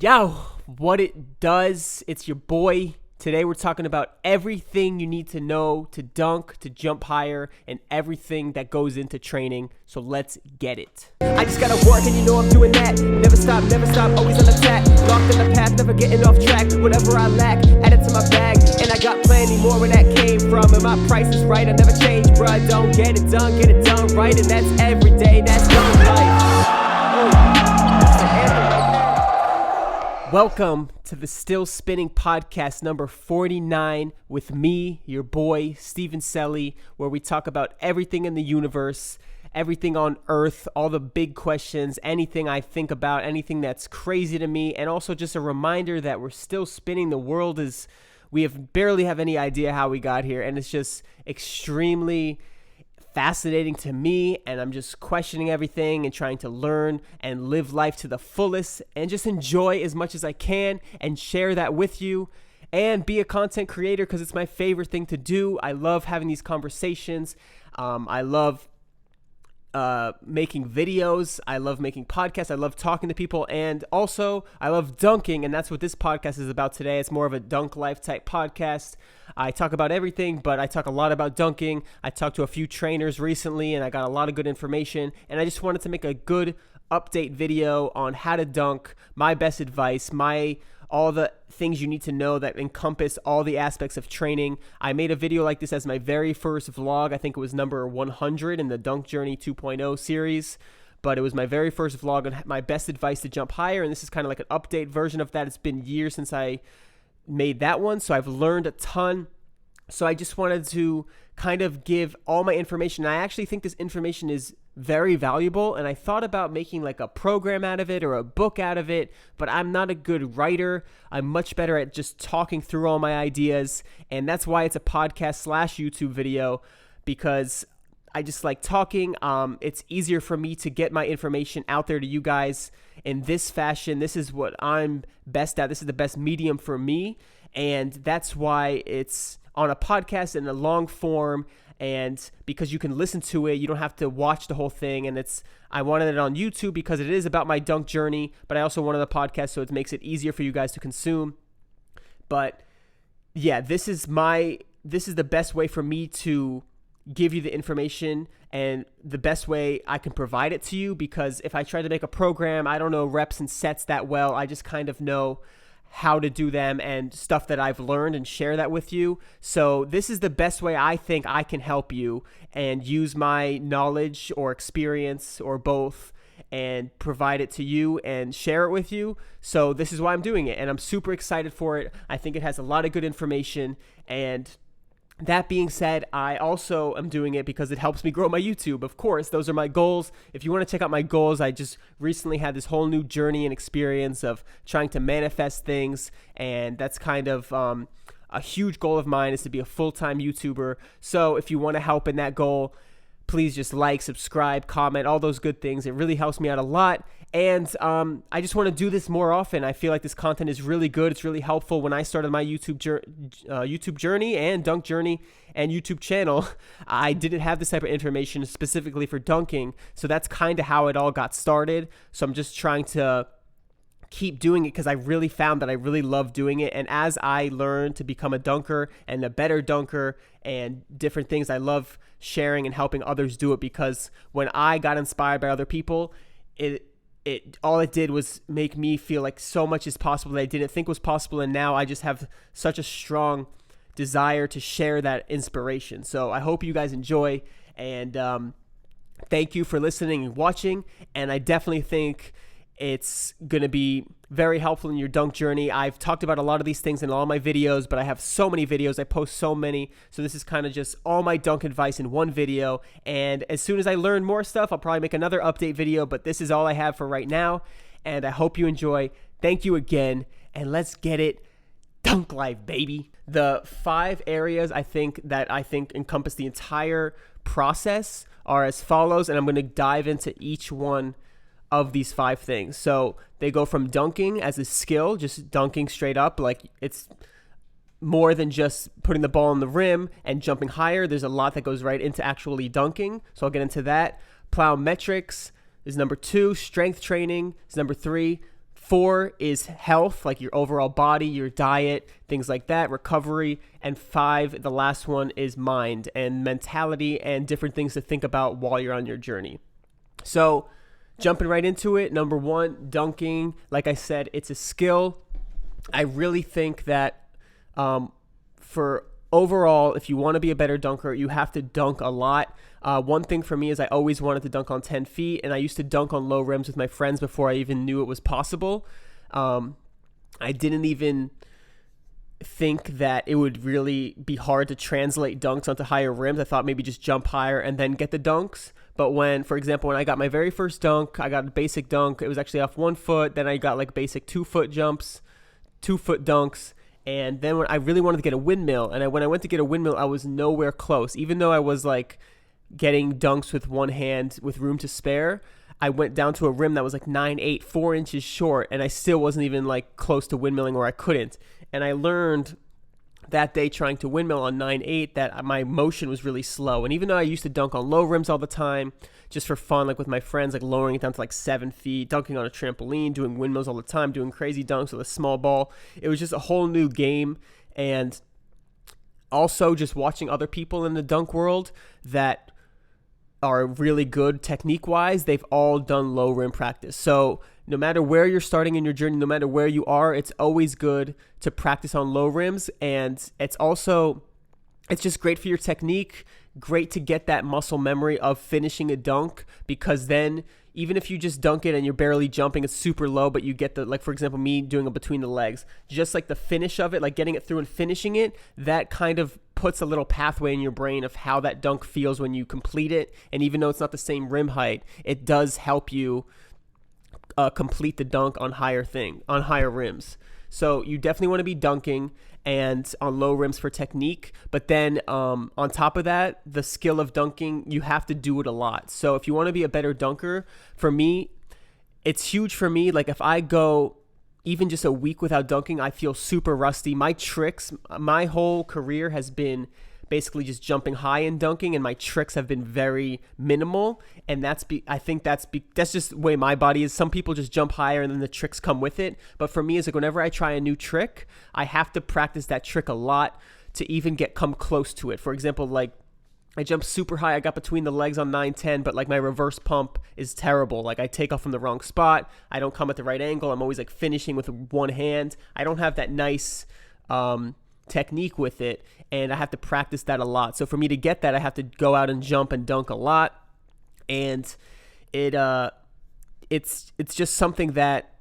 Yo, what it does, it's your boy. Today we're talking about everything you need to know to dunk, to jump higher, and everything that goes into training. So let's get it. I just gotta work and you know I'm doing that. Never stop, always on attack. Locked in the path, never getting off track. Whatever I lack, add it to my bag. And I got plenty more where that came from. And my price is right, I never change, bruh. Don't get it done right. And that's every day, that's done right. Welcome to the Still Spinning Podcast number 49 with me, your boy, Stephen Celi, where we talk about everything in the universe, everything on Earth, all the big questions, anything I think about, anything that's crazy to me, and also just a reminder that we're still spinning. The world is, barely have any idea how we got here, and it's just extremely fascinating to me, and I'm just questioning everything and trying to learn and live life to the fullest and just enjoy as much as I can and share that with you and be a content creator because it's my favorite thing to do. I love having these conversations. I love making videos. I love making podcasts. I love talking to people, and also I love dunking, and that's what this podcast is about today. It's more of a dunk life type podcast. I talk about everything, but I talk a lot about dunking. I talked to a few trainers recently, and I got a lot of good information, and I just wanted to make a good update video on how to dunk, my best advice, all the things you need to know that encompass all the aspects of training. I made a video like this as my very first vlog. I think it was number 100 in the Dunk Journey 2.0 series, but it was my very first vlog on my best advice to jump higher, and this is kind of like an update version of that. It's been years since I made that one, so I've learned a ton. So I just wanted to kind of give all my information. I actually think this information is very valuable, and I thought about making like a program out of it or a book out of it, but I'm not a good writer. I'm much better at just talking through all my ideas, and that's why it's a podcast / YouTube video, because I just like talking. It's easier for me to get my information out there to you guys in this fashion. This is what I'm best at. This is the best medium for me, and that's why it's on a podcast in a long form, and because you can listen to it, you don't have to watch the whole thing. And I wanted it on YouTube because it is about my dunk journey, but I also wanted a podcast so it makes it easier for you guys to consume. But yeah, this is the best way for me to give you the information and the best way I can provide it to you, because if I try to make a program, I don't know reps and sets that well. I just kind of know how to do them and stuff that I've learned and share that with you. So this is the best way I think I can help you and use my knowledge or experience or both and provide it to you and share it with you. So this is why I'm doing it, and I'm super excited for it. I think it has a lot of good information, and that being said, I also am doing it because it helps me grow my YouTube. Of course, those are my goals. If you want to check out my goals, I just recently had this whole new journey and experience of trying to manifest things, and that's kind of a huge goal of mine, is to be a full-time YouTuber. So if you want to help in that goal, please just like, subscribe, comment, all those good things. It really helps me out a lot. And I just want to do this more often. I feel like this content is really good. It's really helpful. When I started my YouTube journey and dunk journey and YouTube channel, I didn't have this type of information specifically for dunking. So that's kind of how it all got started. So I'm just trying to keep doing it because I really found that I really love doing it. And as I learn to become a dunker and a better dunker and different things, I love sharing and helping others do it, because when I got inspired by other people, all it did was make me feel like so much is possible that I didn't think was possible, and now I just have such a strong desire to share that inspiration. So I hope you guys enjoy, and thank you for listening and watching, and I definitely think it's going to be very helpful in your dunk journey. I've talked about a lot of these things in all my videos, but I have so many videos. I post so many. So this is kind of just all my dunk advice in one video. And as soon as I learn more stuff, I'll probably make another update video, but this is all I have for right now. And I hope you enjoy. Thank you again. And let's get it. Dunk life, baby. The 5 areas I think encompass the entire process are as follows. And I'm going to dive into each one of these 5 things. So they go from dunking as a skill, just dunking straight up, like it's more than just putting the ball in the rim and jumping higher. There's a lot that goes right into actually dunking, so I'll get into that. Plyometrics is number 2. Strength training is number 3. 4 is health, like your overall body, your diet, things like that, recovery. And 5, the last one, is mind and mentality and different things to think about while you're on your journey. So jumping right into it, number 1, dunking. Like I said, it's a skill. I really think that for overall, if you want to be a better dunker, you have to dunk a lot. One thing for me is I always wanted to dunk on 10 feet, and I used to dunk on low rims with my friends before I even knew it was possible. I didn't even think that it would really be hard to translate dunks onto higher rims. I thought maybe just jump higher and then get the dunks. But for example, when I got my very first dunk, I got a basic dunk. It was actually off 1 foot. Then I got like basic 2-foot jumps, 2-foot dunks. And then when I really wanted to get a windmill, and when I went to get a windmill, I was nowhere close. Even though I was like getting dunks with one hand with room to spare, I went down to a rim that was like 9'8", 4 inches short, and I still wasn't even like close to windmilling where I couldn't. And I learned that day trying to windmill on 9'8" that my motion was really slow. And even though I used to dunk on low rims all the time, just for fun, like with my friends, like lowering it down to like 7 feet, dunking on a trampoline, doing windmills all the time, doing crazy dunks with a small ball, it was just a whole new game. And also just watching other people in the dunk world that are really good technique-wise, they've all done low rim practice. So no matter where you're starting in your journey, no matter where you are, it's always good to practice on low rims. And it's just great for your technique, great to get that muscle memory of finishing a dunk, because then even if you just dunk it and you're barely jumping, it's super low, but you get the, like for example, me doing it between the legs, just like the finish of it, like getting it through and finishing it, that kind of puts a little pathway in your brain of how that dunk feels when you complete it. And even though it's not the same rim height, it does help you complete the dunk on higher rims. So you definitely want to be dunking and on low rims for technique. But then on top of that, the skill of dunking, you have to do it a lot. So if you want to be a better dunker, for me, it's huge for me. Like if I go even just a week without dunking, I feel super rusty. My tricks, my whole career has been basically just jumping high and dunking, and my tricks have been very minimal. And I think that's just the way my body is. Some people just jump higher and then the tricks come with it. But for me, it's like whenever I try a new trick, I have to practice that trick a lot to even come close to it. For example, like I jumped super high. I got between the legs on 9-10, but like my reverse pump is terrible. Like I take off from the wrong spot. I don't come at the right angle. I'm always like finishing with one hand. I don't have that nice technique with it, and I have to practice that a lot. So for me to get that, I have to go out and jump and dunk a lot. And it's just something that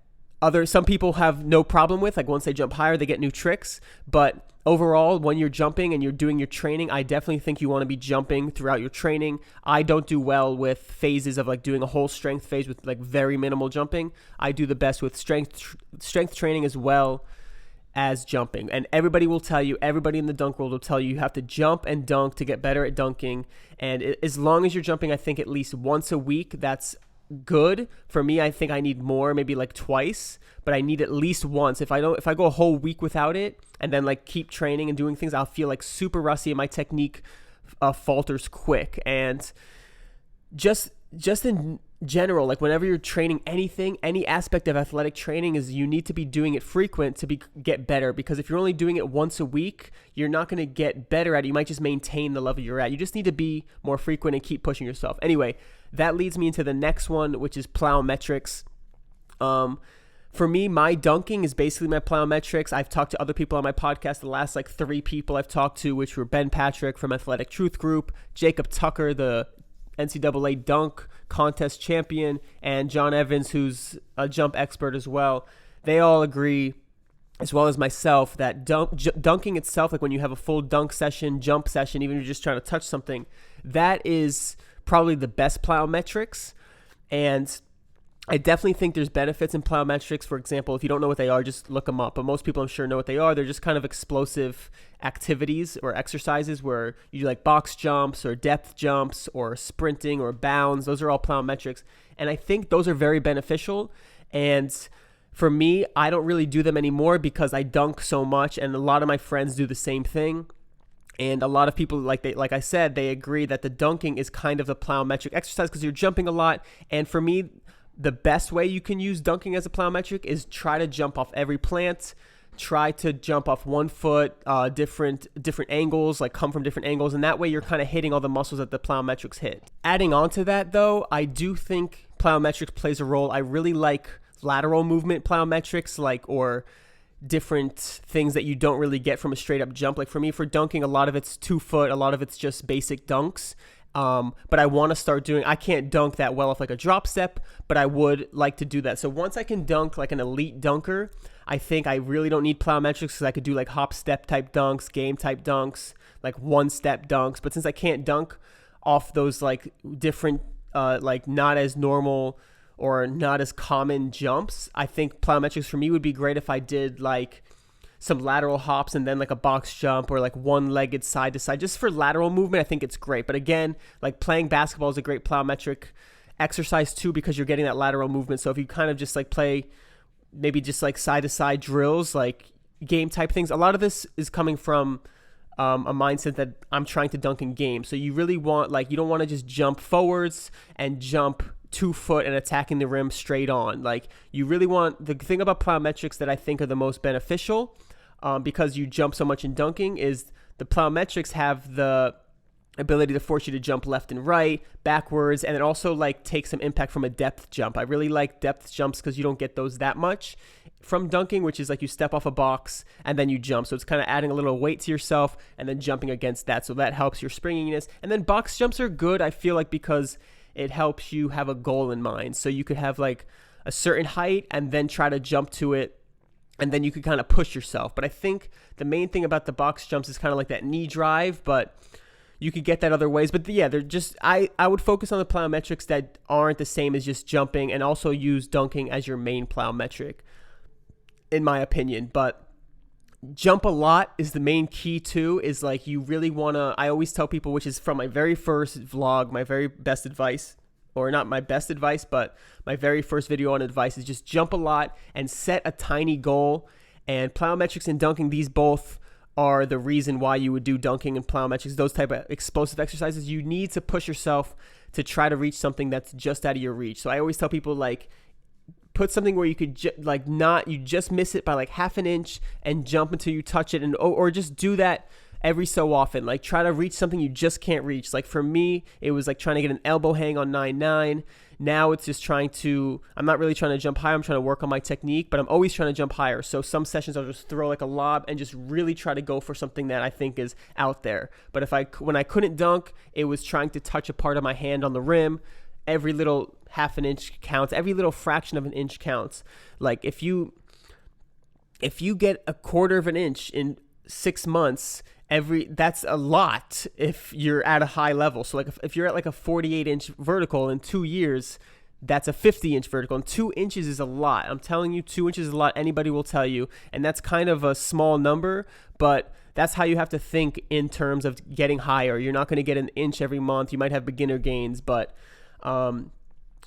some people have no problem with. Like once they jump higher, they get new tricks. But overall, when you're jumping and you're doing your training, I definitely think you want to be jumping throughout your training. I don't do well with phases of like doing a whole strength phase with like very minimal jumping. I do the best with strength training as well as jumping. And everybody in the dunk world will tell you have to jump and dunk to get better at dunking. And as long as you're jumping, I think at least once a week, that's good. For me, I think I need more, maybe like twice, but I need at least once. If I go a whole week without it and then like keep training and doing things, I'll feel like super rusty and my technique falters quick. And just in general, like whenever you're training anything, any aspect of athletic training, is you need to be doing it frequent to get better. Because if you're only doing it once a week, you're not going to get better at it. You might just maintain the level you're at. You just need to be more frequent and keep pushing yourself. Anyway, that leads me into the next one, which is plyometrics. For me, my dunking is basically my plyometrics. I've talked to other people on my podcast. The last like 3 people I've talked to, which were Ben Patrick from Athletic Truth Group, Jacob Tucker, the NCAA dunk contest champion, and John Evans, who's a jump expert as well. They all agree, as well as myself, that dunking itself, like when you have a full dunk session, jump session, even if you're just trying to touch something, that is probably the best plyometrics. And I definitely think there's benefits in plyometrics. For example, if you don't know what they are, just look them up. But most people, I'm sure, know what they are. They're just kind of explosive activities or exercises where you do like box jumps or depth jumps or sprinting or bounds. Those are all plyometrics. And I think those are very beneficial. And for me, I don't really do them anymore because I dunk so much, and a lot of my friends do the same thing. And a lot of people, like I said, they agree that the dunking is kind of the plyometric exercise because you're jumping a lot. And for me, the best way you can use dunking as a plyometric is try to jump off every plant. Try to jump off 1 foot, different angles, like come from different angles, and that way you're kind of hitting all the muscles that the plyometrics hit. Adding on to that, though, I do think plyometrics plays a role. I really like lateral movement plyometrics, or different things that you don't really get from a straight up jump. Like for me, for dunking, a lot of it's 2 foot, a lot of it's just basic dunks. But I want to start doing, I can't dunk that well off like a drop step, but I would like to do that. So once I can dunk like an elite dunker, I think I really don't need plyometrics because I could do like hop step type dunks, game type dunks, like 1-step dunks. But since I can't dunk off those like different, like not as normal or not as common jumps, I think plyometrics for me would be great if I did like some lateral hops and then like a box jump or like one-legged side to side. Just for lateral movement, I think it's great. But again, like playing basketball is a great plyometric exercise too because you're getting that lateral movement. So if you kind of just like play maybe just like side to side drills, like game type things, a lot of this is coming from a mindset that I'm trying to dunk in game. So you really want, like, you don't want to just jump forwards and jump 2 foot and attacking the rim straight on. Like you really want, the thing about plyometrics that I think are the most beneficial because you jump so much in dunking is the plyometrics have the ability to force you to jump left and right, backwards, and it also like take some impact from a depth jump. I really like depth jumps because you don't get those that much from dunking, which is like you step off a box and then you jump. So it's kind of adding a little weight to yourself and then jumping against that. So that helps your springiness. And then box jumps are good, I feel like, because it helps you have a goal in mind. So you could have like a certain height and then try to jump to it, and then you could kind of push yourself. But I think the main thing about the box jumps is kind of like that knee drive, but you could get that other ways. But yeah, they're just, I would focus on the plyometrics that aren't the same as just jumping, and also use dunking as your main plyometric, in my opinion. But jump a lot is the main key too, is like you really want to, I always tell people, which is from my very first vlog, my very best advice, or not my best advice, but my very first video on advice, is just jump a lot and set a tiny goal. And plyometrics and dunking, these both are the reason why you would do dunking and plyometrics, those type of explosive exercises. You need to push yourself to try to reach something that's just out of your reach. So I always tell people, like, put something where you could you just miss it by like half an inch and jump until you touch it, and or just do that every so often. Like try to reach something you just can't reach. Like for me, it was like trying to get an elbow hang on 9-9. Now it's just I'm not really trying to jump high. I'm trying to work on my technique, but I'm always trying to jump higher. So some sessions I'll just throw like a lob and just really try to go for something that I think is out there. But when I couldn't dunk, it was trying to touch a part of my hand on the rim. Every little half an inch counts. Every little fraction of an inch counts. Like if you get a quarter of an inch in 6 months, that's a lot if you're at a high level. So like if you're at like a 48-inch vertical in 2 years, that's a 50-inch vertical, and 2 inches is a lot. I'm telling you, 2 inches is a lot. Anybody will tell you, and that's kind of a small number, but that's how you have to think in terms of getting higher. You're not going to get an inch every month. You might have beginner gains, but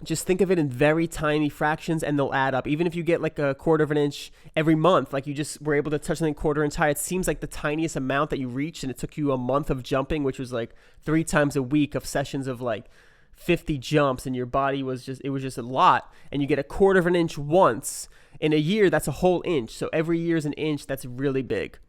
just think of it in very tiny fractions, and they'll add up. Even if you get like a quarter of an inch every month, like you just were able to touch something quarter inch high, it seems like the tiniest amount that you reached, and it took you a month of jumping, which was like 3 times a week of sessions of like 50 jumps, and your body was just a lot. And you get a quarter of an inch once in a year, that's a whole inch. So every year is an inch. That's really big.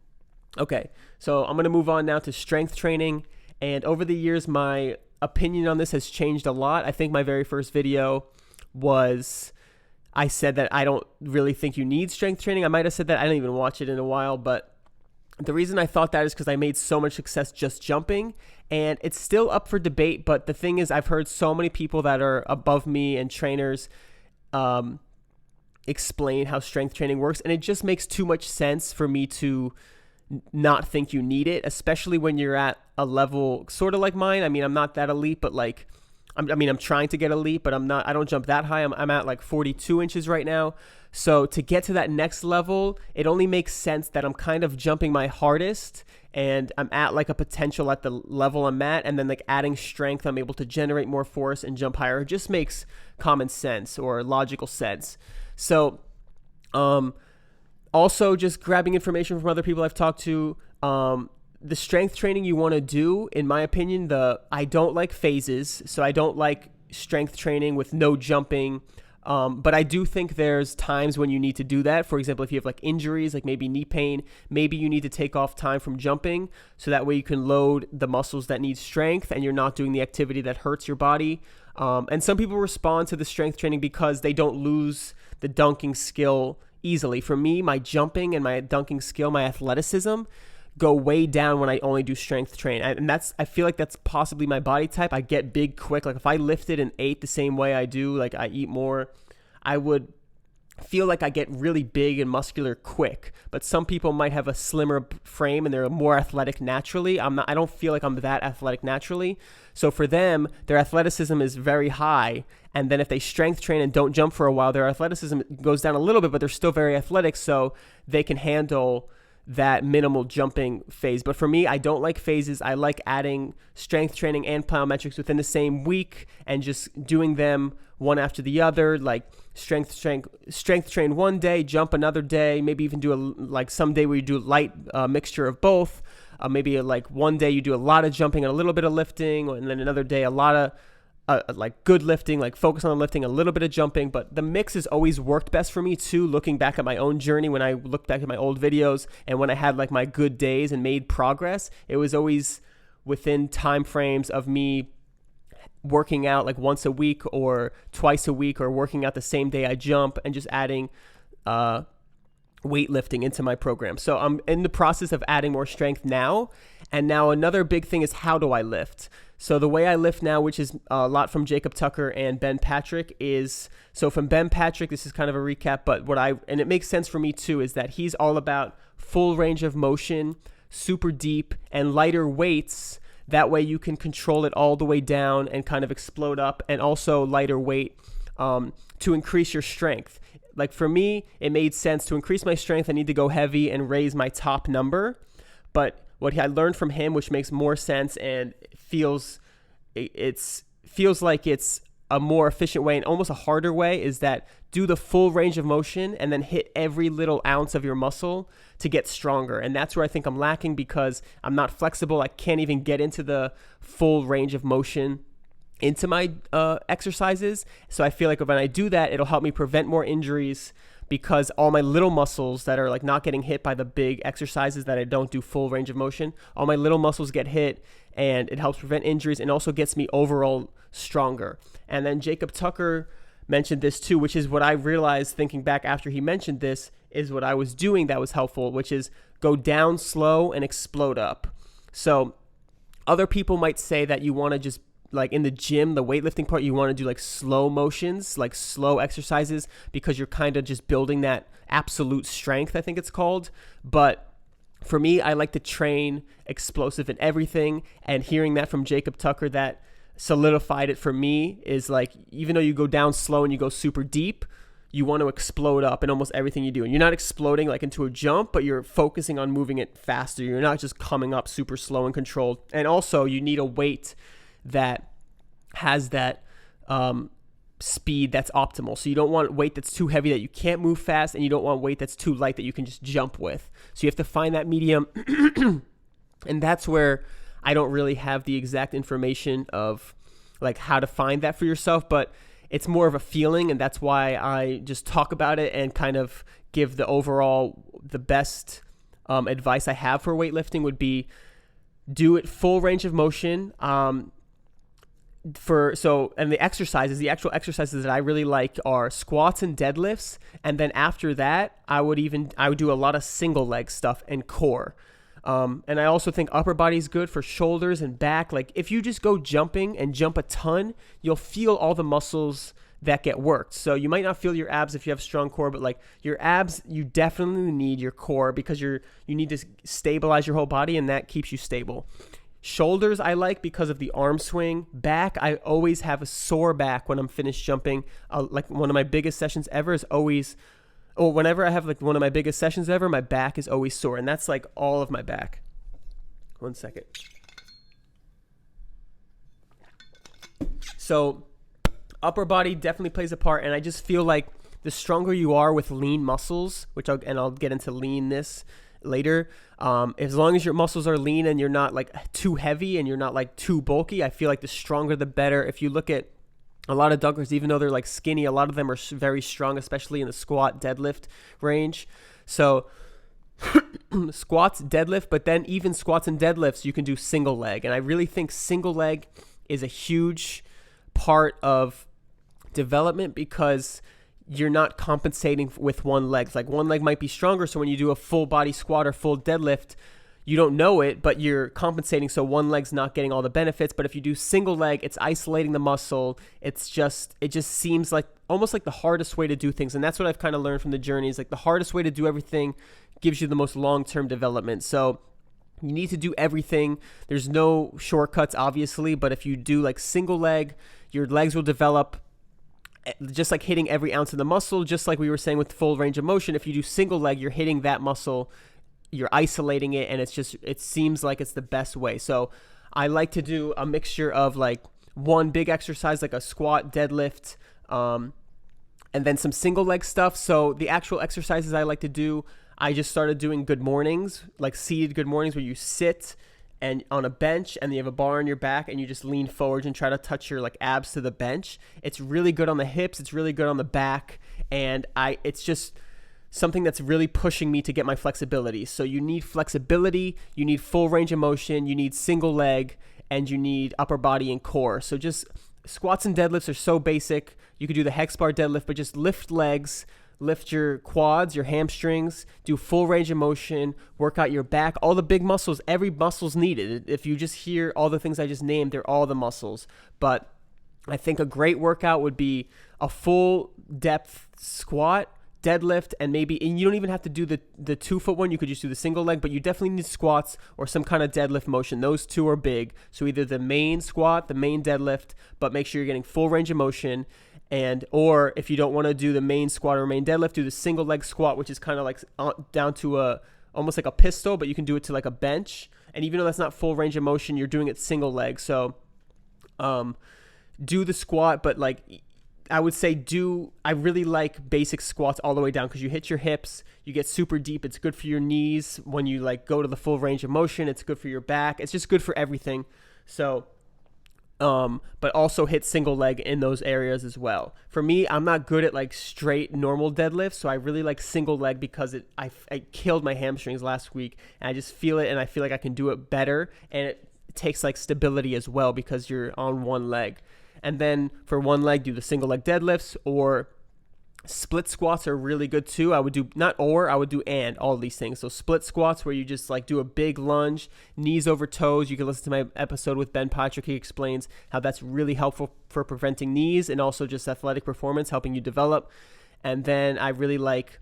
Okay, so I'm going to move on now to strength training. And over the years, my opinion on this has changed a lot. I think my very first video was, I said that I don't really think you need strength training. I might have said that. I didn't even watch it in a while, but the reason I thought that is because I made so much success just jumping, and it's still up for debate. But the thing is, I've heard so many people that are above me and trainers explain how strength training works, and it just makes too much sense for me to not think you need it, especially when you're at a level sort of like mine. I mean, I'm not that elite, but like, I'm trying to get elite, but I don't jump that high. I'm at like 42 inches right now. So to get to that next level, it only makes sense that I'm kind of jumping my hardest, and I'm at like a potential at the level I'm at, and then like adding strength, I'm able to generate more force and jump higher. It just makes common sense or logical sense. So, also, just grabbing information from other people I've talked to, the strength training you want to do, in my opinion, I don't like phases. So I don't like strength training with no jumping, But I do think there's times when you need to do that. For example, if you have like injuries, like maybe knee pain, maybe you need to take off time from jumping so that way you can load the muscles that need strength and you're not doing the activity that hurts your body. And some people respond to the strength training because they don't lose the dunking skill easily. For me, my jumping and my dunking skill, my athleticism go way down when I only do strength train. And I feel like that's possibly my body type. I get big quick. Like if I lifted and ate the same way I do, like I eat more, I would feel like I get really big and muscular quick. But some people might have a slimmer frame and they're more athletic naturally. I don't feel like I'm that athletic naturally. So for them, their athleticism is very high. And then if they strength train and don't jump for a while, their athleticism goes down a little bit, but they're still very athletic. So they can handle that minimal jumping phase. But for me, I don't like phases. I like adding strength training and plyometrics within the same week and just doing them one after the other, like strength train one day, jump another day, maybe even do like some day where you do a light mixture of both. Maybe like one day you do a lot of jumping and a little bit of lifting, and then another day a lot of like good lifting, like focus on the lifting, a little bit of jumping. But the mix has always worked best for me too, looking back at my own journey. When I look back at my old videos and when I had like my good days and made progress, it was always within time frames of me working out like once a week or twice a week, or working out the same day I jump, and just adding weightlifting into my program. So I'm in the process of adding more strength now. And now another big thing is, how do I lift? So the way I lift now, which is a lot from Jacob Tucker and Ben Patrick, is, so from Ben Patrick, this is kind of a recap, but and it makes sense for me too, is that he's all about full range of motion, super deep, and lighter weights. That way you can control it all the way down and kind of explode up, and also lighter weight to increase your strength. Like for me, it made sense to increase my strength. I need to go heavy and raise my top number. But what I learned from him, which makes more sense and feels like it's a more efficient way and almost a harder way, is that do the full range of motion and then hit every little ounce of your muscle to get stronger. And that's where I think I'm lacking, because I'm not flexible. I can't even get into the full range of motion into my exercises. So I feel like when I do that, it'll help me prevent more injuries, because all my little muscles that are like not getting hit by the big exercises that I don't do full range of motion, all my little muscles get hit, and it helps prevent injuries and also gets me overall stronger. And then Jacob Tucker mentioned this too, which is what I realized thinking back after he mentioned this, is what I was doing that was helpful, which is go down slow and explode up. So other people might say that you want to just, like in the gym, the weightlifting part, you want to do like slow motions, like slow exercises, because you're kind of just building that absolute strength, I think it's called. But for me, I like to train explosive in everything. And hearing that from Jacob Tucker, that solidified it for me, is like, even though you go down slow and you go super deep, you want to explode up in almost everything you do. And you're not exploding like into a jump, but you're focusing on moving it faster. You're not just coming up super slow and controlled. And also you need a weight that has that speed that's optimal. So you don't want weight that's too heavy that you can't move fast, and you don't want weight that's too light that you can just jump with. So you have to find that medium. And that's where I don't really have the exact information of like how to find that for yourself, but it's more of a feeling, and that's why I just talk about it and kind of give the best advice I have for weightlifting would be do it full range of motion. And the actual exercises that I really like are squats and deadlifts. And then after that, I would do a lot of single leg stuff and core. And I also think upper body is good for shoulders and back. Like if you just go jumping and jump a ton, you'll feel all the muscles that get worked. So you might not feel your abs if you have strong core, but like your abs, you definitely need your core, because you need to stabilize your whole body, and that keeps you stable. Shoulders I like because of the arm swing. Back, I always have a sore back when I'm finished jumping. Like one of my biggest sessions ever is always, whenever I have like one of my biggest sessions ever, my back is always sore. And that's like all of my back. One second. So upper body definitely plays a part. And I just feel like the stronger you are with lean muscles, I'll get into leanness later. As long as your muscles are lean and you're not like too heavy and you're not like too bulky, I feel like the stronger the better. If you look at A lot of dunkers, even though they're like skinny, a lot of them are very strong, especially in the squat deadlift range. So squats, deadlift, but then even squats and deadlifts, you can do single leg. And I really think single leg is a huge part of development because you're not compensating with one leg. Like one leg might be stronger, so when you do a full body squat or full deadlift, you don't know it, but you're compensating, so one leg's not getting all the benefits. But if you do single leg, it's isolating the muscle. It just seems like almost like the hardest way to do things. And that's what I've kind of learned from the journey, is like the hardest way to do everything gives you the most long-term development. So you need to do everything. There's no shortcuts, obviously, but if you do like single leg, your legs will develop just like hitting every ounce of the muscle. Just like we were saying with full range of motion, if you do single leg, you're hitting that muscle, you're isolating it, and it seems like it's the best way. So I like to do a mixture of like one big exercise, like a squat, deadlift, and then some single leg stuff. So the actual exercises I like to do, I just started doing good mornings, like seated good mornings, where you sit and on a bench and you have a bar on your back and you just lean forward and try to touch your like abs to the bench. It's really good on the hips. It's really good on the back. And it's just something that's really pushing me to get my flexibility. So you need flexibility, you need full range of motion, you need single leg, and you need upper body and core. So just squats and deadlifts are so basic. You could do the hex bar deadlift, but just lift legs, lift your quads, your hamstrings, do full range of motion, work out your back, all the big muscles. Every muscle's needed. If you just hear all the things I just named, they're all the muscles. But I think a great workout would be a full depth squat, deadlift, and you don't even have to do the 2-foot one. You could just do the single leg, but you definitely need squats or some kind of deadlift motion. Those two are big. So either the main squat, the main deadlift, but make sure you're getting full range of motion. Or if you don't want to do the main squat or main deadlift, do the single leg squat, which is kind of like down to almost like a pistol, but you can do it to like a bench. And even though that's not full range of motion, you're doing it single leg. So do the squat, but like I would say I really like basic squats all the way down, because you hit your hips, you get super deep. It's good for your knees when you like go to the full range of motion. It's good for your back. It's just good for everything. So, but also hit single leg in those areas as well. For me, I'm not good at like straight normal deadlifts, so I really like single leg because I killed my hamstrings last week, and I just feel it, and I feel like I can do it better, and it takes like stability as well because you're on one leg. And then for one leg, do the single leg deadlifts, or split squats are really good too. I would do all of these things. So split squats, where you just like do a big lunge, knees over toes. You can listen to my episode with Ben Patrick. He explains how that's really helpful for preventing knees and also just athletic performance, helping you develop. And then I really like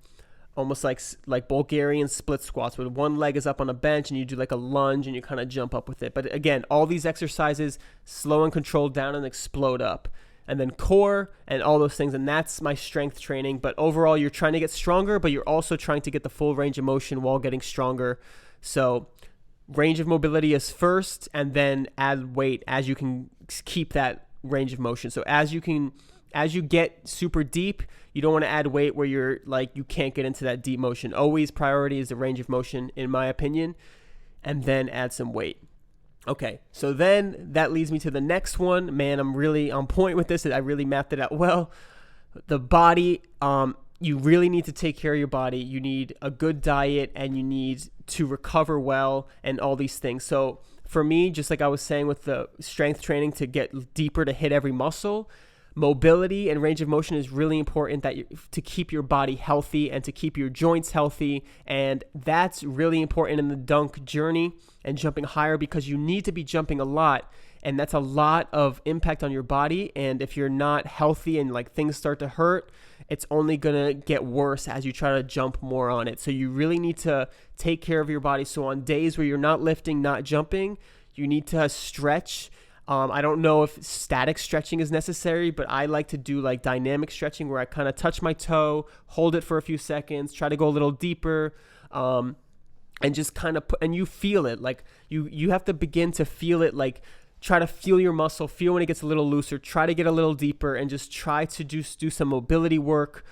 almost like Bulgarian split squats, where one leg is up on a bench and you do like a lunge and you kind of jump up with it. But again, all these exercises, slow and controlled down and explode up. And then core and all those things. And that's my strength training. But overall, you're trying to get stronger, but you're also trying to get the full range of motion while getting stronger. So range of mobility is first, and then add weight as you can keep that range of motion. So as you get super deep, you don't want to add weight where you're like, you can't get into that deep motion. Always priority is the range of motion, in my opinion, and then add some weight. Okay, so then that leads me to the next one. Man, I'm really on point with this. I really mapped it out well. The body, you really need to take care of your body. You need a good diet, and you need to recover well, and all these things. So for me, just like I was saying with the strength training, to get deeper, to hit every muscle, mobility and range of motion is really important to keep your body healthy and to keep your joints healthy. And that's really important in the dunk journey and jumping higher, because you need to be jumping a lot, and that's a lot of impact on your body. And if you're not healthy and like things start to hurt, it's only gonna get worse as you try to jump more on it. So you really need to take care of your body. So on days where you're not lifting, not jumping, you need to stretch. I don't know if static stretching is necessary, but I like to do like dynamic stretching, where I kind of touch my toe, hold it for a few seconds, try to go a little deeper, and just kind of and you feel it. Like you have to begin to feel it, like try to feel your muscle, feel when it gets a little looser, try to get a little deeper, and just try to do some mobility work.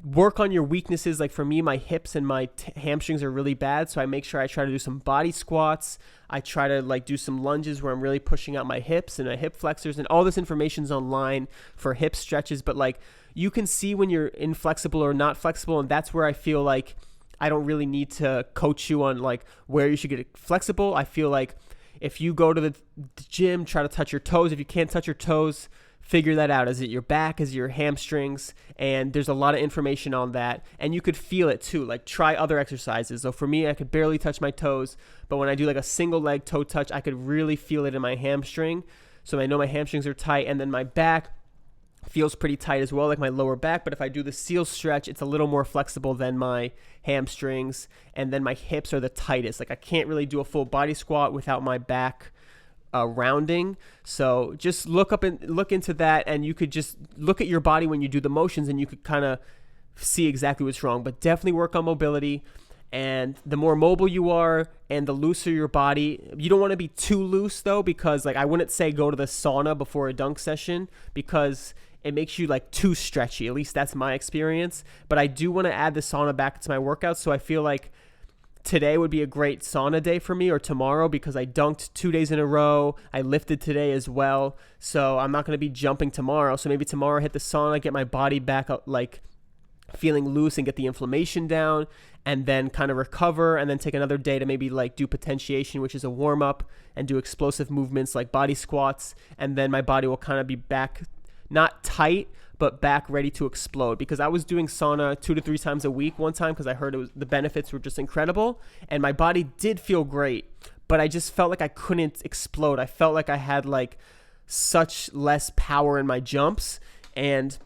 work on your weaknesses. Like for me, my hips and my hamstrings are really bad. So I make sure I try to do some body squats. I try to like do some lunges where I'm really pushing out my hips and my hip flexors, and all this information's online for hip stretches. But like you can see when you're inflexible or not flexible. And that's where I feel like I don't really need to coach you on like where you should get flexible. I feel like if you go to the gym, try to touch your toes. If you can't touch your toes, figure that out. Is it your back? Is it your hamstrings? And there's a lot of information on that. And you could feel it too. Like try other exercises. So for me, I could barely touch my toes. But when I do like a single leg toe touch, I could really feel it in my hamstring. So I know my hamstrings are tight. And then my back feels pretty tight as well, like my lower back. But if I do the seal stretch, it's a little more flexible than my hamstrings. And then my hips are the tightest. Like I can't really do a full body squat without my back rounding. So just look into that, and you could just look at your body when you do the motions, and you could kind of see exactly what's wrong. But definitely work on mobility. And the more mobile you are and the looser your body, you don't want to be too loose though, because like I wouldn't say go to the sauna before a dunk session, because it makes you like too stretchy. At least that's my experience. But I do want to add the sauna back to my workouts. So I feel like today would be a great sauna day for me, or tomorrow, because I dunked 2 days in a row. I lifted today as well. So I'm not going to be jumping tomorrow. So maybe tomorrow I hit the sauna, get my body back up, like feeling loose, and get the inflammation down, and then kind of recover, and then take another day to maybe like do potentiation, which is a warm up, and do explosive movements like body squats. And then my body will kind of be back, not tight, but back ready to explode. Because I was doing sauna 2 to 3 times a week one time, because I heard the benefits were just incredible, and my body did feel great, but I just felt like I couldn't explode. I felt like I had like such less power in my jumps, and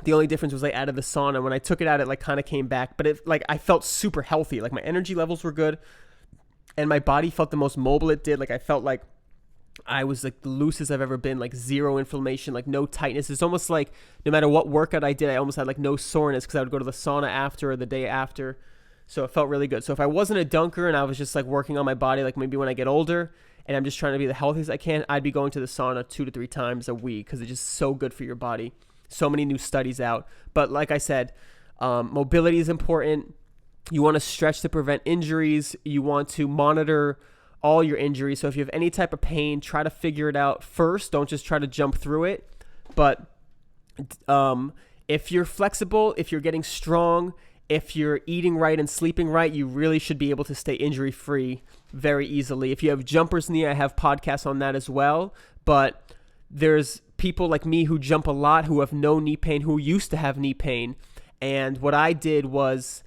the only difference was I added the sauna. When I took it out, it like kind of came back, but it like I felt super healthy. Like my energy levels were good, and my body felt the most mobile it did. Like I felt like I was like the loosest I've ever been, like zero inflammation, like no tightness. It's almost like no matter what workout I did, I almost had like no soreness, because I would go to the sauna after or the day after. So it felt really good. So if I wasn't a dunker and I was just like working on my body, like maybe when I get older and I'm just trying to be the healthiest I can, I'd be going to the sauna 2 to 3 times a week, because it's just so good for your body. So many new studies out. But like I said, mobility is important. You want to stretch to prevent injuries. You want to monitor all your injuries. So if you have any type of pain, try to figure it out first. Don't just try to jump through it. But if you're flexible, if you're getting strong, if you're eating right and sleeping right, you really should be able to stay injury free very easily. If you have jumper's knee, I have podcasts on that as well. But there's people like me who jump a lot, who have no knee pain, who used to have knee pain. And what I did was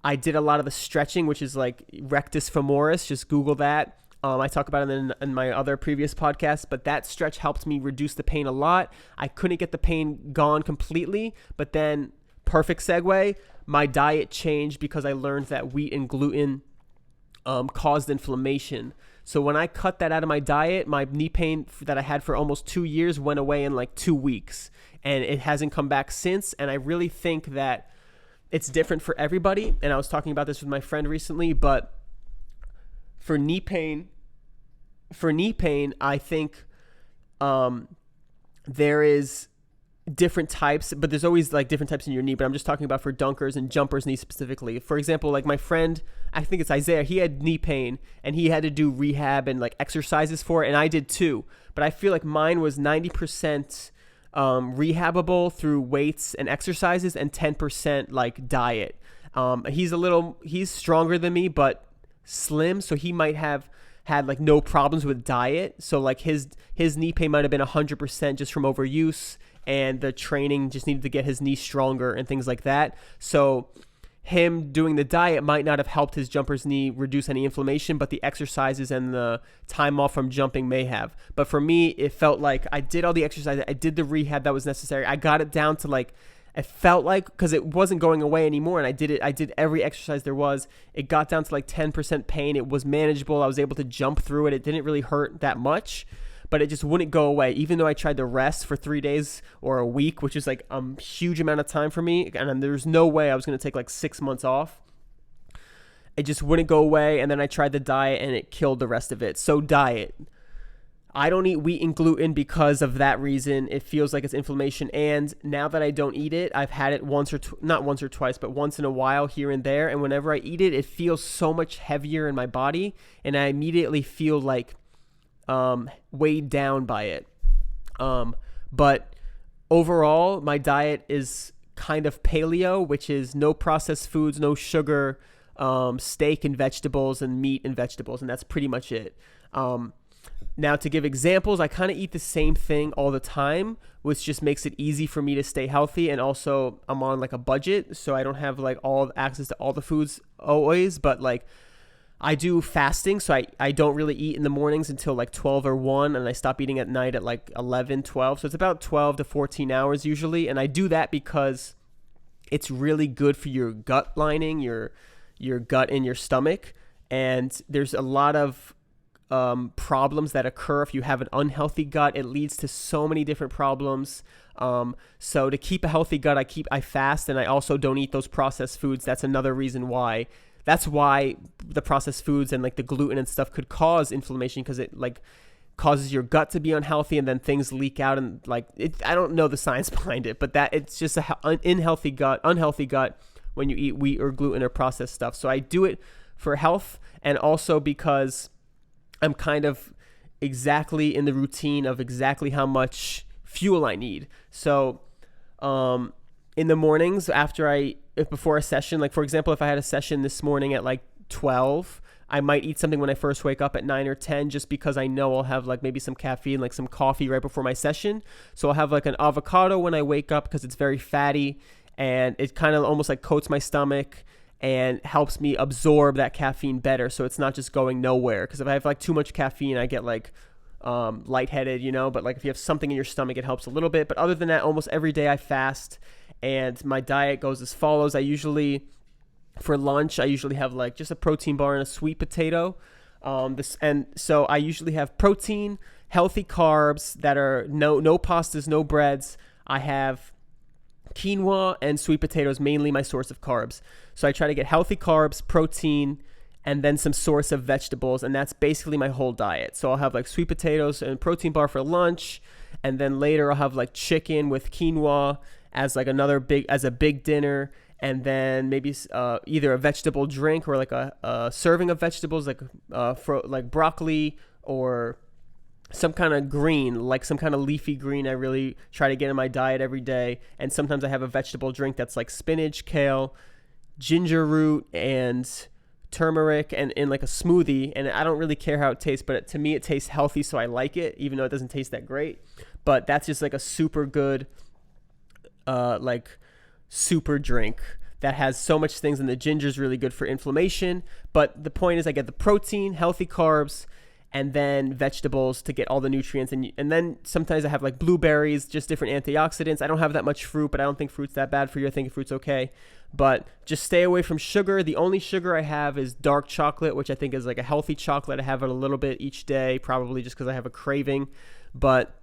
I did a lot of the stretching, which is like rectus femoris. Just Google that. I talk about it in my other previous podcasts, but that stretch helped me reduce the pain a lot. I couldn't get the pain gone completely, but then perfect segue, my diet changed because I learned that wheat and gluten caused inflammation. So when I cut that out of my diet, my knee pain that I had for almost 2 years went away in like 2 weeks, and it hasn't come back since. And I really think that it's different for everybody. And I was talking about this with my friend recently, but for knee pain, I think there is different types, but there's always like different types in your knee. But I'm just talking about for dunkers and jumpers' knee specifically. For example, like my friend, I think it's Isaiah, he had knee pain and he had to do rehab and like exercises for it, and I did too. But I feel like mine was 90% rehabable through weights and exercises, and 10% like diet. He's stronger than me, but slim, so he might have had like no problems with diet. So like his knee pain might have been 100% just from overuse, and the training just needed to get his knee stronger and things like that. So him doing the diet might not have helped his jumper's knee reduce any inflammation, but the exercises and the time off from jumping may have. But for me, it felt like I did all the exercises, I did the rehab that was necessary. I got it down to like, it felt like, because it wasn't going away anymore, and I did every exercise there was. It got down to like 10% pain. It was manageable. I was able to jump through it. It didn't really hurt that much, but it just wouldn't go away. Even though I tried to rest for 3 days or a week, which is like a huge amount of time for me, and there's no way I was going to take like 6 months off. It just wouldn't go away. And then I tried the diet, and it killed the rest of it. So diet. I don't eat wheat and gluten because of that reason. It feels like it's inflammation. And now that I don't eat it, I've had it not once or twice, but once in a while here and there. And whenever I eat it, it feels so much heavier in my body. And I immediately feel like weighed down by it. But overall, my diet is kind of paleo, which is no processed foods, no sugar, steak and vegetables, and meat and vegetables. And that's pretty much it. Now, to give examples, I kind of eat the same thing all the time, which just makes it easy for me to stay healthy. And also, I'm on like a budget, so I don't have like all access to all the foods always. But like, I do fasting, so I don't really eat in the mornings until like 12 or 1, and I stop eating at night at like 11, 12. So it's about 12 to 14 hours usually. And I do that because it's really good for your gut lining, your gut in your stomach. And there's a lot of problems that occur if you have an unhealthy gut. It leads to so many different problems. So to keep a healthy gut, I fast, and I also don't eat those processed foods. That's another reason why. That's why the processed foods and like the gluten and stuff could cause inflammation, because it like causes your gut to be unhealthy, and then things leak out, and like I don't know the science behind it, but that it's just an unhealthy gut when you eat wheat or gluten or processed stuff. So I do it for health, and also because I'm kind of exactly in the routine of exactly how much fuel I need. So in the mornings before a session, like for example, if I had a session this morning at like 12, I might eat something when I first wake up at 9 or 10, just because I know I'll have like maybe some caffeine, like some coffee right before my session. So I'll have like an avocado when I wake up because it's very fatty, and it kind of almost like coats my stomach and helps me absorb that caffeine better, so it's not just going nowhere. Because if I have like too much caffeine, I get like lightheaded, but like if you have something in your stomach, it helps a little bit. But other than that, almost every day I fast, and my diet goes as follows. For lunch, I usually have like just a protein bar and a sweet potato. So I usually have protein, healthy carbs that are no pastas, no breads. I have quinoa and sweet potatoes, mainly my source of carbs. So I try to get healthy carbs, protein, and then some source of vegetables, and that's basically my whole diet. So I'll have like sweet potatoes and protein bar for lunch, and then later I'll have like chicken with quinoa as like a big dinner, and then maybe either a vegetable drink or like a serving of vegetables, like broccoli or some kind of green, like some kind of leafy green. I really try to get in my diet every day. And sometimes I have a vegetable drink that's like spinach, kale, ginger root, and turmeric, and in like a smoothie. And I don't really care how it tastes, but to me it tastes healthy, so I like it, even though it doesn't taste that great. But that's just like a super good super drink that has so much things, and the ginger is really good for inflammation. But the point is, I get the protein, healthy carbs, and then vegetables to get all the nutrients. And then sometimes I have like blueberries, just different antioxidants. I don't have that much fruit, but I don't think fruit's that bad for you. I think fruit's okay. But just stay away from sugar. The only sugar I have is dark chocolate, which I think is like a healthy chocolate. I have it a little bit each day, probably just because I have a craving. But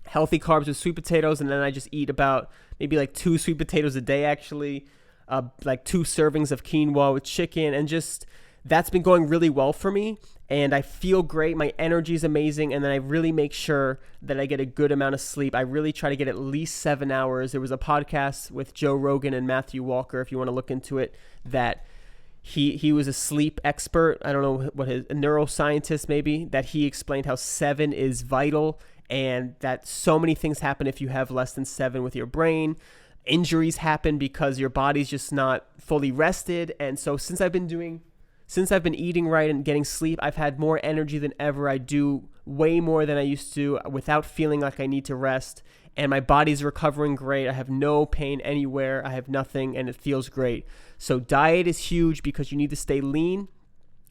healthy carbs with sweet potatoes, and then I just eat about maybe like 2 sweet potatoes a day, actually. Like 2 servings of quinoa with chicken, and just that's been going really well for me, and I feel great. My energy is amazing, and then I really make sure that I get a good amount of sleep. I really try to get at least 7 hours. There was a podcast with Joe Rogan and Matthew Walker, if you want to look into it, that he was a sleep expert. I don't know what a neuroscientist maybe, that he explained how 7 is vital, and that so many things happen if you have less than 7 with your brain. Injuries happen because your body's just not fully rested. And so since I've been eating right and getting sleep, I've had more energy than ever. I do way more than I used to without feeling like I need to rest. And my body's recovering great. I have no pain anywhere. I have nothing, and it feels great. So diet is huge because you need to stay lean.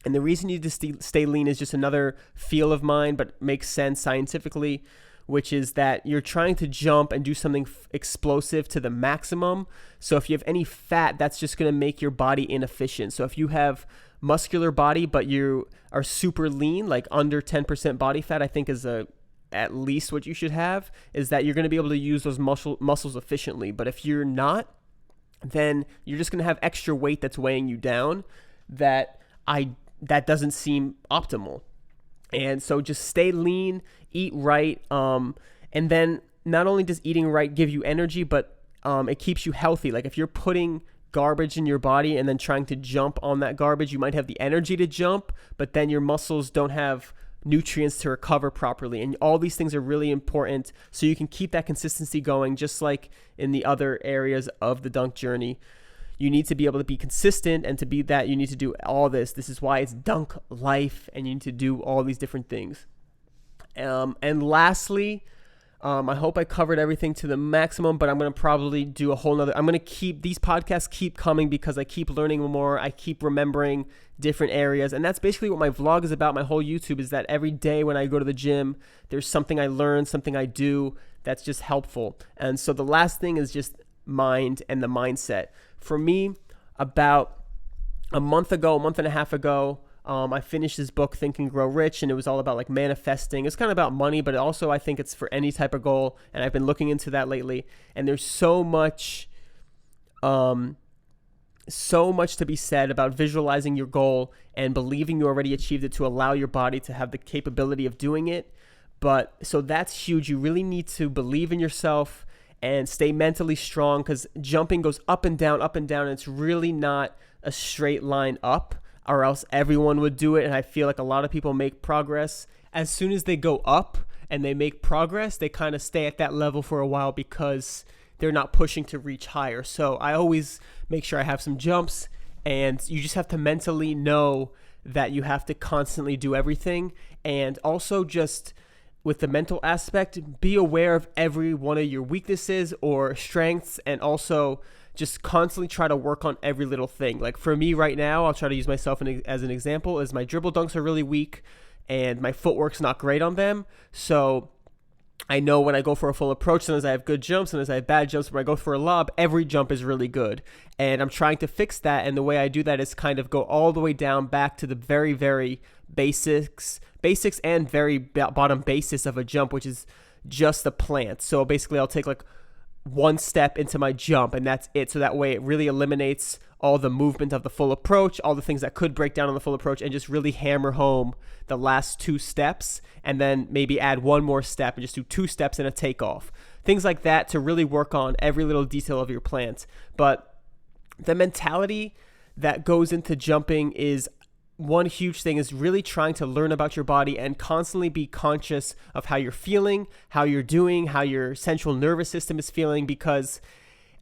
And the reason you need to stay lean is just another feel of mine, but makes sense scientifically, which is that you're trying to jump and do something explosive to the maximum. So if you have any fat, that's just going to make your body inefficient. So if you have muscular body, but you are super lean, like under 10% body fat, I think is at least what you should have, is that you're going to be able to use those muscles efficiently. But if you're not, then you're just going to have extra weight that's weighing you down. That doesn't seem optimal. And so just stay lean, eat right. And then not only does eating right give you energy, but it keeps you healthy. Like if you're putting garbage in your body and then trying to jump on that garbage, you might have the energy to jump, but then your muscles don't have nutrients to recover properly. And all these things are really important so you can keep that consistency going, just like in the other areas of the dunk journey. You need to be able to be consistent, and to be that, you need to do all this. This is why it's dunk life, and you need to do all these different things. And lastly, I hope I covered everything to the maximum, but I'm going to probably do a whole nother. I'm going to keep these podcasts keep coming because I keep learning more. I keep remembering different areas. And that's basically what my vlog is about. My whole YouTube is that every day when I go to the gym, there's something I learn, something I do that's just helpful. And so the last thing is just mind and the mindset. For me, about a month and a half ago, I finished this book, Think and Grow Rich, and it was all about like manifesting. It's kind of about money, but also I think it's for any type of goal, and I've been looking into that lately. And there's so much to be said about visualizing your goal and believing you already achieved it to allow your body to have the capability of doing it. But so that's huge. You really need to believe in yourself and stay mentally strong, because jumping goes up and down, and it's really not a straight line up, or else everyone would do it. And I feel like a lot of people make progress. As soon as they go up and they make progress, they kind of stay at that level for a while because they're not pushing to reach higher. So I always make sure I have some jumps, and you just have to mentally know that you have to constantly do everything. And also just with the mental aspect, be aware of every one of your weaknesses or strengths, and also just constantly try to work on every little thing. Like for me right now, I'll try to use myself as an example, is my dribble dunks are really weak and my footwork's not great on them. So I know when I go for a full approach, sometimes I have good jumps, sometimes I have bad jumps. When I go for a lob, every jump is really good. And I'm trying to fix that. And the way I do that is kind of go all the way down back to the very, very basics and very bottom basis of a jump, which is just the plant. So basically I'll take like one step into my jump, and that's it. So that way it really eliminates all the movement of the full approach, all the things that could break down on the full approach, and just really hammer home the last 2 steps, and then maybe add one more step and just do 2 steps and a takeoff. Things like that to really work on every little detail of your plant. But the mentality that goes into jumping is, one huge thing is really trying to learn about your body and constantly be conscious of how you're feeling, how you're doing, how your central nervous system is feeling. Because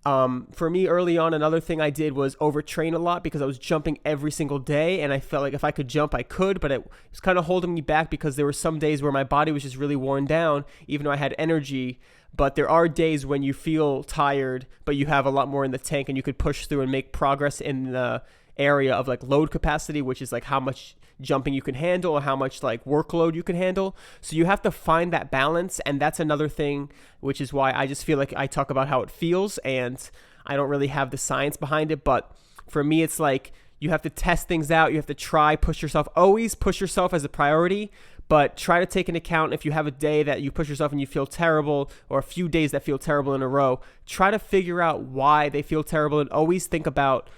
for me early on, another thing I did was overtrain a lot because I was jumping every single day, and I felt like if I could jump, I could, but it was kind of holding me back because there were some days where my body was just really worn down, even though I had energy. But there are days when you feel tired, but you have a lot more in the tank, and you could push through and make progress in the area of like load capacity, which is like how much jumping you can handle or how much like workload you can handle. So you have to find that balance, and that's another thing, which is why I just feel like I talk about how it feels, and I don't really have the science behind it. But for me, it's like you have to test things out, you have to try, push yourself, always push yourself as a priority, but try to take into account if you have a day that you push yourself and you feel terrible, or a few days that feel terrible in a row, try to figure out why they feel terrible, and always think about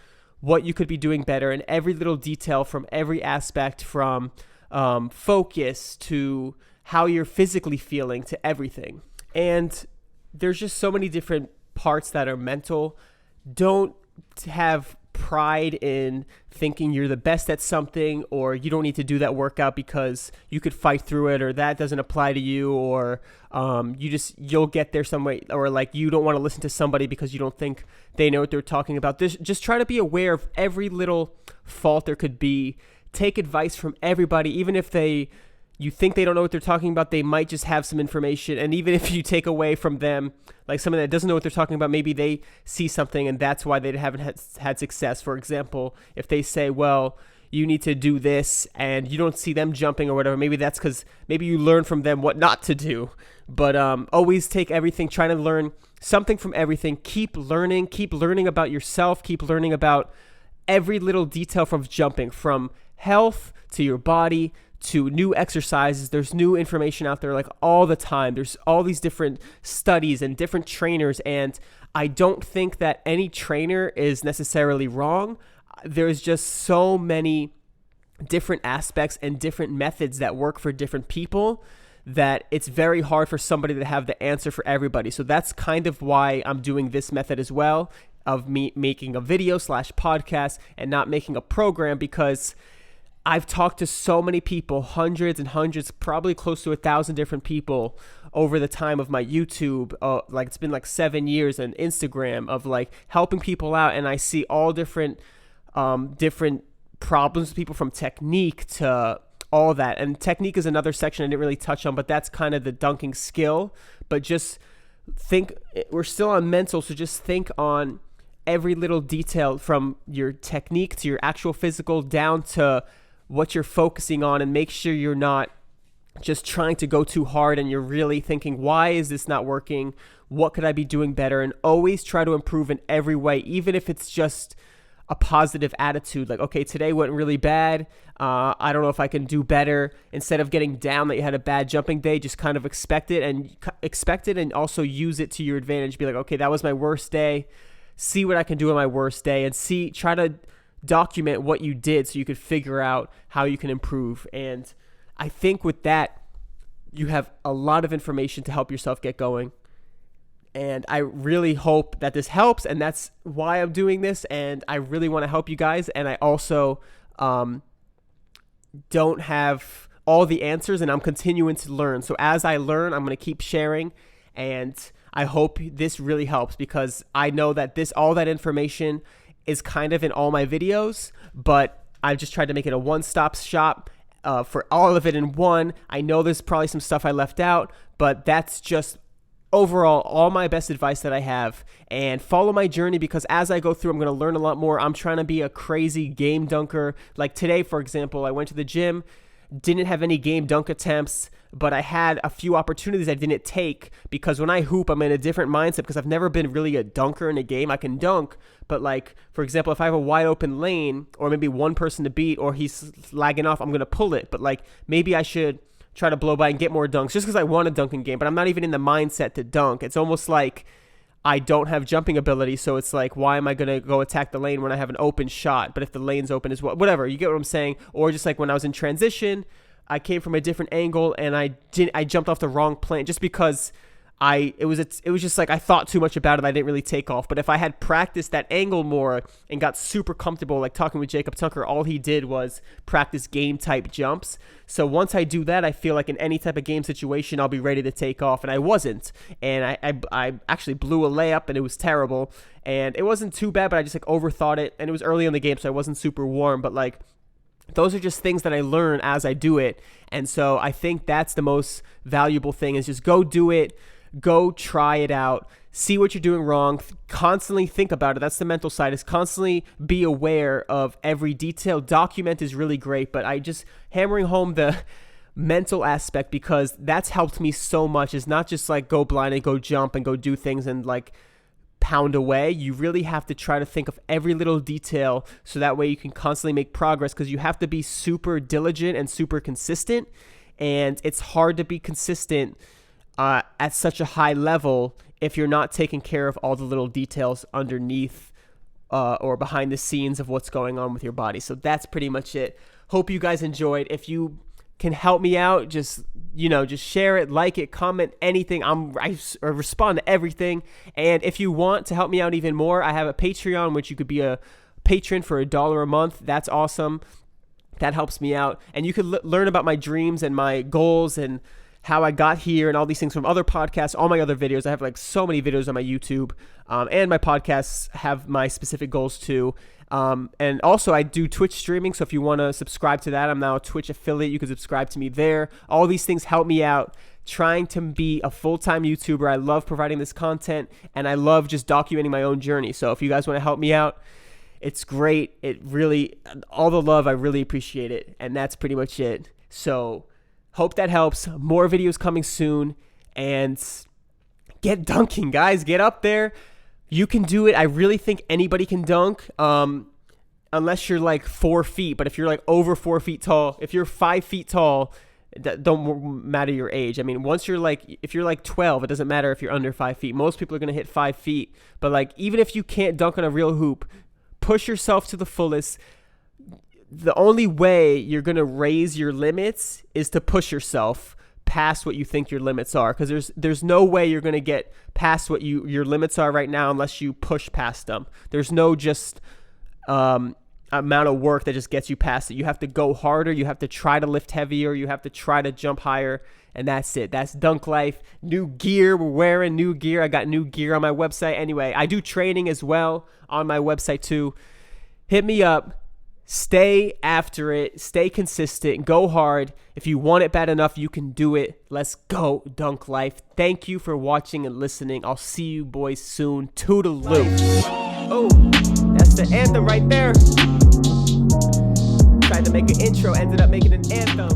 what you could be doing better in every little detail, from every aspect, from focus to how you're physically feeling to everything. And there's just so many different parts that are mental. Don't have pride in thinking you're the best at something, or you don't need to do that workout because you could fight through it, or that doesn't apply to you, or you'll get there some way, or like you don't want to listen to somebody because you don't think they know what they're talking about. Just try to be aware of every little fault there could be. Take advice from everybody, even if you think they don't know what they're talking about, they might just have some information. And even if you take away from them, like someone that doesn't know what they're talking about, maybe they see something and that's why they haven't had success. For example, if they say, well, you need to do this, and you don't see them jumping or whatever, maybe that's because maybe you learn from them what not to do. But always take everything, trying to learn something from everything. Keep learning about yourself, keep learning about every little detail from jumping, from health to your body to new exercises. There's new information out there like all the time. There's all these different studies and different trainers, and I don't think that any trainer is necessarily wrong. There's just so many different aspects and different methods that work for different people, that it's very hard for somebody to have the answer for everybody. So that's kind of why I'm doing this method as well, of me making a video / podcast and not making a program, because I've talked to so many people, hundreds and hundreds, probably close to 1,000 different people over the time of my YouTube. Like it's been like 7 years, and Instagram, of like helping people out. And I see all different problems with people, from technique to all that. And technique is another section I didn't really touch on, but that's kind of the dunking skill. But just think, we're still on mental, so just think on every little detail, from your technique to your actual physical, down to what you're focusing on, and make sure you're not just trying to go too hard and you're really thinking, why is this not working? What could I be doing better? And always try to improve in every way, even if it's just a positive attitude. Like, okay, today went really bad. I don't know if I can do better. Instead of getting down that you had a bad jumping day, just kind of expect it and also use it to your advantage. Be like, okay, that was my worst day. See what I can do on my worst day, and try to document what you did so you could figure out how you can improve. And I think with that, you have a lot of information to help yourself get going. And I really hope that this helps, and that's why I'm doing this. And I really want to help you guys. And I also don't have all the answers, and I'm continuing to learn. So as I learn, I'm going to keep sharing, and I hope this really helps, because I know that all that information is kind of in all my videos, but I've just tried to make it a one-stop shop for all of it in one. I know there's probably some stuff I left out, but that's just overall all my best advice that I have. And follow my journey, because as I go through, I'm going to learn a lot more. I'm trying to be a crazy game dunker. Like today, for example, I went to the gym, didn't have any game dunk attempts, but I had a few opportunities I didn't take, because when I hoop, I'm in a different mindset, because I've never been really a dunker in a game. I can dunk, but like, for example, if I have a wide open lane, or maybe one person to beat, or he's lagging off, I'm going to pull it. But like, maybe I should try to blow by and get more dunks just because I want a dunking game, but I'm not even in the mindset to dunk. It's almost like I don't have jumping ability, so it's like, why am I going to go attack the lane when I have an open shot? But if the lane's open as well, whatever, you get what I'm saying? Or just like when I was in transition, I came from a different angle and I jumped off the wrong plane just because it was just like I thought too much about it. I didn't really take off. But if I had practiced that angle more and got super comfortable, like talking with Jacob Tucker, all he did was practice game type jumps. So once I do that, I feel like in any type of game situation, I'll be ready to take off. And I wasn't. And I actually blew a layup and it was terrible. And it wasn't too bad, but I just like overthought it. And it was early in the game, so I wasn't super warm. But like, those are just things that I learn as I do it. And so I think that's the most valuable thing, is just go do it. Go try it out. See what you're doing wrong. Constantly think about it. That's the mental side, is constantly be aware of every detail. Document is really great, but I just hammering home the mental aspect, because that's helped me so much. Is not just like go blind and go jump and go do things and like pound away. You really have to try to think of every little detail, so that way you can constantly make progress, because you have to be super diligent and super consistent. And it's hard to be consistent at such a high level if you're not taking care of all the little details underneath or behind the scenes of what's going on with your body. So that's pretty much it. Hope you guys enjoyed. If you can help me out, just share it, like it, comment, anything. I respond to everything. And if you want to help me out even more, I have a Patreon, which you could be a patron for $1 a month. That's awesome. That helps me out. And you could learn about my dreams and my goals and how I got here and all these things from other podcasts, all my other videos. I have like so many videos on my YouTube, and my podcasts have my specific goals too. And also I do Twitch streaming. So if you want to subscribe to that, I'm now a Twitch affiliate. You can subscribe to me there. All these things help me out trying to be a full-time YouTuber. I love providing this content, and I love just documenting my own journey. So if you guys want to help me out, it's great. It really, all the love, I really appreciate it. And that's pretty much it. So hope that helps. More videos coming soon. And get dunking, guys. Get up there. You can do it. I really think anybody can dunk, unless you're like 4 feet. But if you're like over 4 feet tall, if you're 5 feet tall, that don't matter your age. I mean, once you're like, if you're like 12, it doesn't matter if you're under 5 feet. Most people are going to hit 5 feet. But like, even if you can't dunk on a real hoop, push yourself to the fullest. the only way you're going to raise your limits is to push yourself past what you think your limits are, because there's no way you're going to get past what your limits are right now unless you push past them. There's no just amount of work that just gets you past it. You have to go harder. You have to try to lift heavier. You have to try to jump higher. And that's it. That's Dunk Life. New gear. We're wearing new gear. I got new gear on my website. Anyway, I do training as well on my website too. Hit me up. Stay after it. Stay consistent. Go hard. If you want it bad enough, you can do it. Let's go, Dunk Life. Thank you for watching and listening. I'll see you boys soon. Toodaloo. Oh, that's the anthem right there. Tried to make an intro, ended up making an anthem.